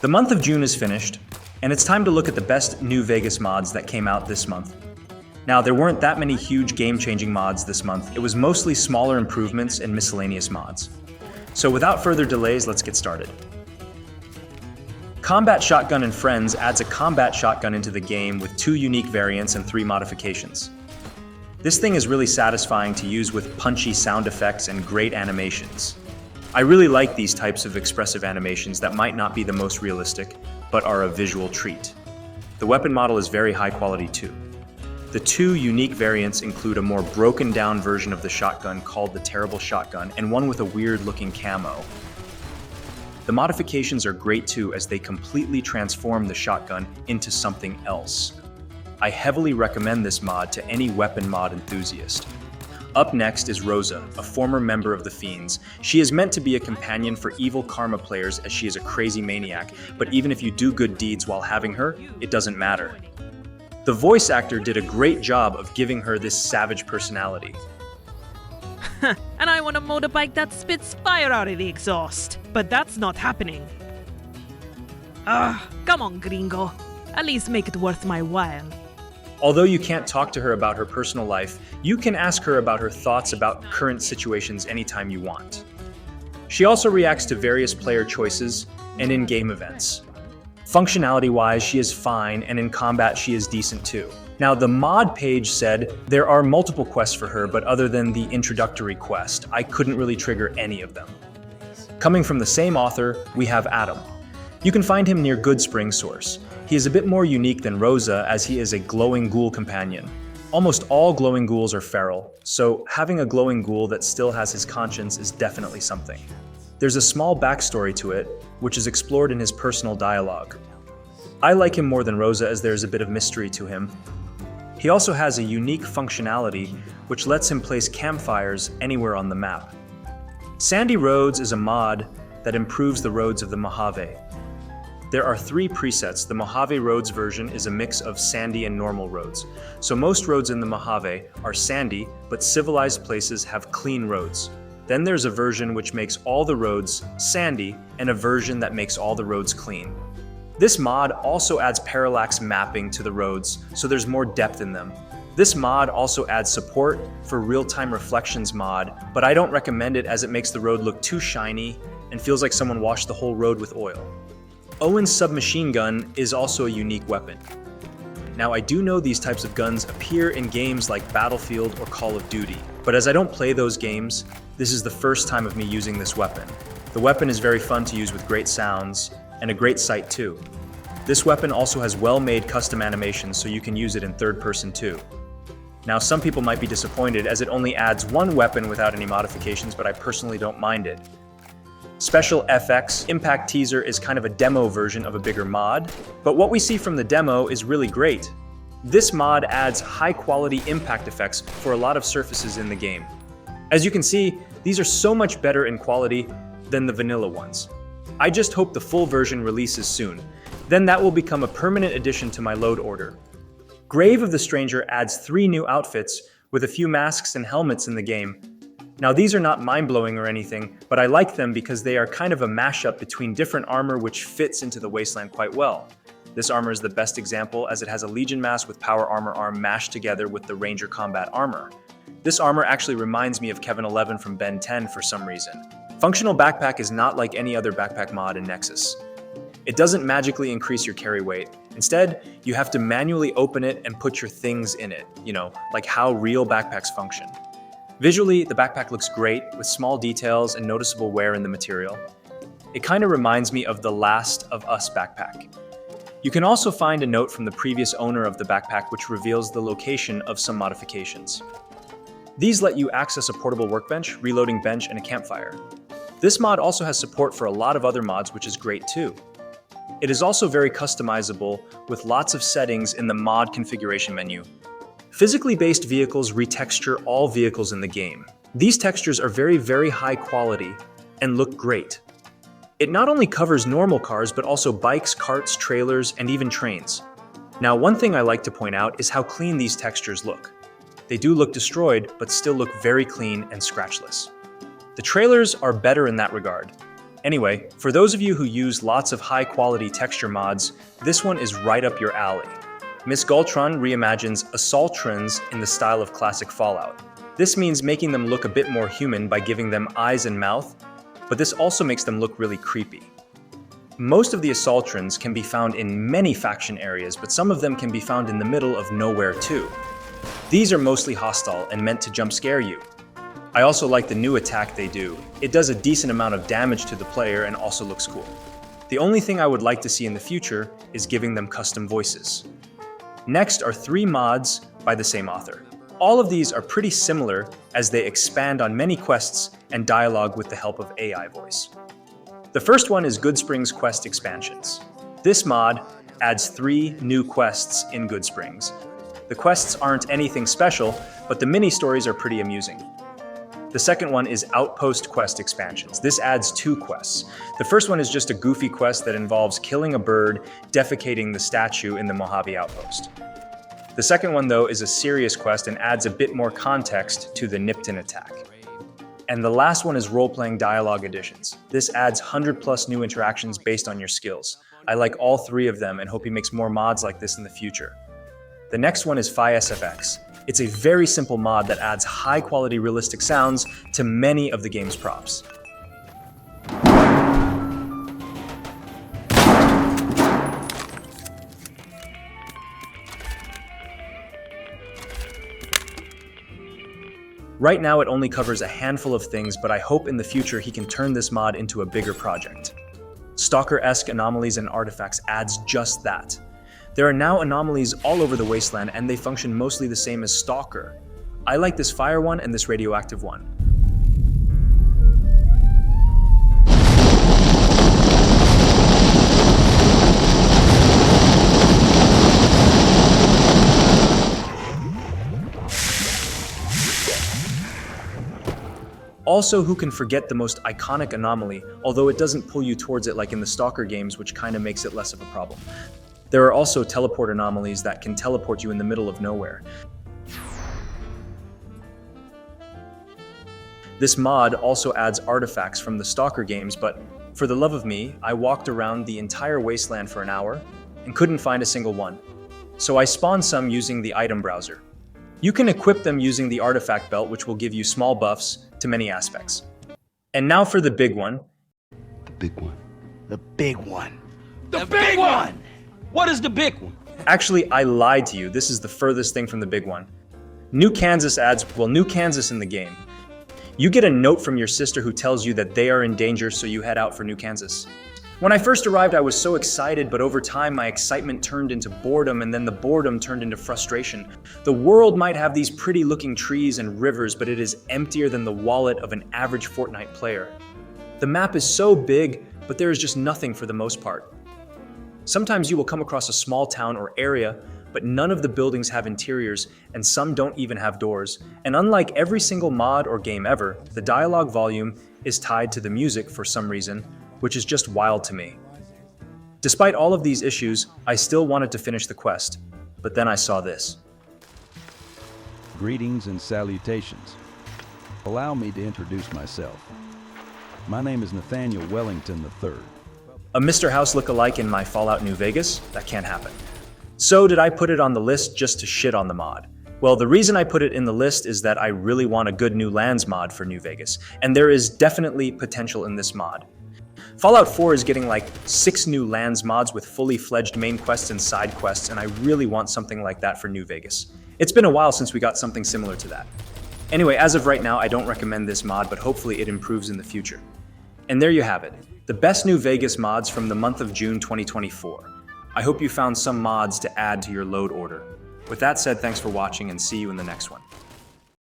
The month of June is finished, and it's time to look at the best New Vegas mods that came out this month. Now, there weren't that many huge game-changing mods this month. It was mostly smaller improvements and miscellaneous mods. So without further delays, let's get started. Combat Shotgun and Friends adds a combat shotgun into the game with 2 unique variants and 3 modifications. This thing is really satisfying to use with punchy sound effects and great animations. I really like these types of expressive animations that might not be the most realistic, but are a visual treat. The weapon model is very high quality too. The 2 unique variants include a more broken down version of the shotgun called the Terrible Shotgun and one with a weird looking camo. The modifications are great too as they completely transform the shotgun into something else. I heavily recommend this mod to any weapon mod enthusiast. Up next is Rosa, a former member of the Fiends. She is meant to be a companion for evil Karma players as she is a crazy maniac, but even if you do good deeds while having her, it doesn't matter. The voice actor did a great job of giving her this savage personality. And I want a motorbike that spits fire out of the exhaust. But that's not happening. Come on, gringo. At least make it worth my while. Although you can't talk to her about her personal life, you can ask her about her thoughts about current situations anytime you want. She also reacts to various player choices and in-game events. Functionality-wise, she is fine, and in combat, she is decent too. Now, the mod page said there are multiple quests for her, but other than the introductory quest, I couldn't really trigger any of them. Coming from the same author, we have Adam. You can find him near Good Spring Source. He is a bit more unique than Rosa as he is a glowing ghoul companion. Almost all glowing ghouls are feral, so having a glowing ghoul that still has his conscience is definitely something. There's a small backstory to it, which is explored in his personal dialogue. I like him more than Rosa as there's a bit of mystery to him. He also has a unique functionality which lets him place campfires anywhere on the map. Sandy Roads is a mod that improves the roads of the Mojave. There are 3 presets. The Mojave Roads version is a mix of sandy and normal roads. So most roads in the Mojave are sandy, but civilized places have clean roads. Then there's a version which makes all the roads sandy and a version that makes all the roads clean. This mod also adds parallax mapping to the roads, so there's more depth in them. This mod also adds support for real-time reflections mod, but I don't recommend it as it makes the road look too shiny and feels like someone washed the whole road with oil. Owen's submachine gun is also a unique weapon. Now, I do know these types of guns appear in games like Battlefield or Call of Duty, but as I don't play those games, this is the first time of me using this weapon. The weapon is very fun to use with great sounds, and a great sight too. This weapon also has well-made custom animations so you can use it in third person too. Now, some people might be disappointed as it only adds 1 weapon without any modifications, but I personally don't mind it. Special FX Impact Teaser is kind of a demo version of a bigger mod, but what we see from the demo is really great. This mod adds high-quality impact effects for a lot of surfaces in the game. As you can see, these are so much better in quality than the vanilla ones. I just hope the full version releases soon. Then that will become a permanent addition to my load order. Grave of the Stranger adds 3 new outfits with a few masks and helmets in the game. Now, these are not mind-blowing or anything, but I like them because they are kind of a mashup between different armor which fits into the Wasteland quite well. This armor is the best example as it has a Legion mask with Power Armor arm mashed together with the Ranger combat armor. This armor actually reminds me of Kevin 11 from Ben 10 for some reason. Functional Backpack is not like any other backpack mod in Nexus. It doesn't magically increase your carry weight. Instead, you have to manually open it and put your things in it, like how real backpacks function. Visually, the backpack looks great with small details and noticeable wear in the material. It kind of reminds me of the Last of Us backpack. You can also find a note from the previous owner of the backpack which reveals the location of some modifications. These let you access a portable workbench, reloading bench, and a campfire. This mod also has support for a lot of other mods, which is great too. It is also very customizable with lots of settings in the mod configuration menu. Physically based vehicles retexture all vehicles in the game. These textures are very, very high quality and look great. It not only covers normal cars, but also bikes, carts, trailers, and even trains. Now, one thing I like to point out is how clean these textures look. They do look destroyed, but still look very clean and scratchless. The trailers are better in that regard. Anyway, for those of you who use lots of high-quality texture mods, this one is right up your alley. Miss Galtron reimagines Assaultrons in the style of classic Fallout. This means making them look a bit more human by giving them eyes and mouth, but this also makes them look really creepy. Most of the Assaultrons can be found in many faction areas, but some of them can be found in the middle of nowhere too. These are mostly hostile and meant to jump scare you. I also like the new attack they do. It does a decent amount of damage to the player and also looks cool. The only thing I would like to see in the future is giving them custom voices. Next are 3 mods by the same author. All of these are pretty similar as they expand on many quests and dialogue with the help of AI voice. The first one is Goodsprings Quest Expansions. This mod adds 3 new quests in Goodsprings. The quests aren't anything special, but the mini-stories are pretty amusing. The second one is Outpost Quest Expansions. This adds 2 quests. The first one is just a goofy quest that involves killing a bird, defecating the statue in the Mojave Outpost. The second one, though, is a serious quest and adds a bit more context to the Nipton attack. And the last one is role-playing dialogue additions. This adds 100+ new interactions based on your skills. I like all 3 of them and hope he makes more mods like this in the future. The next one is PhiSFX. It's a very simple mod that adds high-quality realistic sounds to many of the game's props. Right now it only covers a handful of things, but I hope in the future he can turn this mod into a bigger project. Stalker-esque anomalies and artifacts adds just that. There are now anomalies all over the wasteland and they function mostly the same as Stalker. I like this fire one and this radioactive one. Also, who can forget the most iconic anomaly, although it doesn't pull you towards it like in the Stalker games, which kinda makes it less of a problem. There are also teleport anomalies that can teleport you in the middle of nowhere. This mod also adds artifacts from the Stalker games, but for the love of me, I walked around the entire wasteland for an hour and couldn't find a single one. So I spawned some using the item browser. You can equip them using the artifact belt, which will give you small buffs to many aspects. And now for the big one. The big one. The big one. The big one! What is the big one? Actually, I lied to you. This is the furthest thing from the big one. New Kansas adds, New Kansas in the game. You get a note from your sister who tells you that they are in danger, so you head out for New Kansas. When I first arrived, I was so excited, but over time my excitement turned into boredom, and then the boredom turned into frustration. The world might have these pretty looking trees and rivers, but it is emptier than the wallet of an average Fortnite player. The map is so big, but there is just nothing for the most part. Sometimes you will come across a small town or area, but none of the buildings have interiors, and some don't even have doors. And unlike every single mod or game ever, the dialogue volume is tied to the music for some reason, which is just wild to me. Despite all of these issues, I still wanted to finish the quest, but then I saw this. Greetings and salutations. Allow me to introduce myself. My name is Nathaniel Wellington III. A Mr. House look-alike in my Fallout New Vegas? That can't happen. So did I put it on the list just to shit on the mod? Well, the reason I put it in the list is that I really want a good new lands mod for New Vegas, and there is definitely potential in this mod. Fallout 4 is getting like 6 new lands mods with fully fledged main quests and side quests, and I really want something like that for New Vegas. It's been a while since we got something similar to that. Anyway, as of right now, I don't recommend this mod, but hopefully it improves in the future. And there you have it, the best New Vegas mods from the month of June 2024. I hope you found some mods to add to your load order. With that said, thanks for watching and see you in the next one.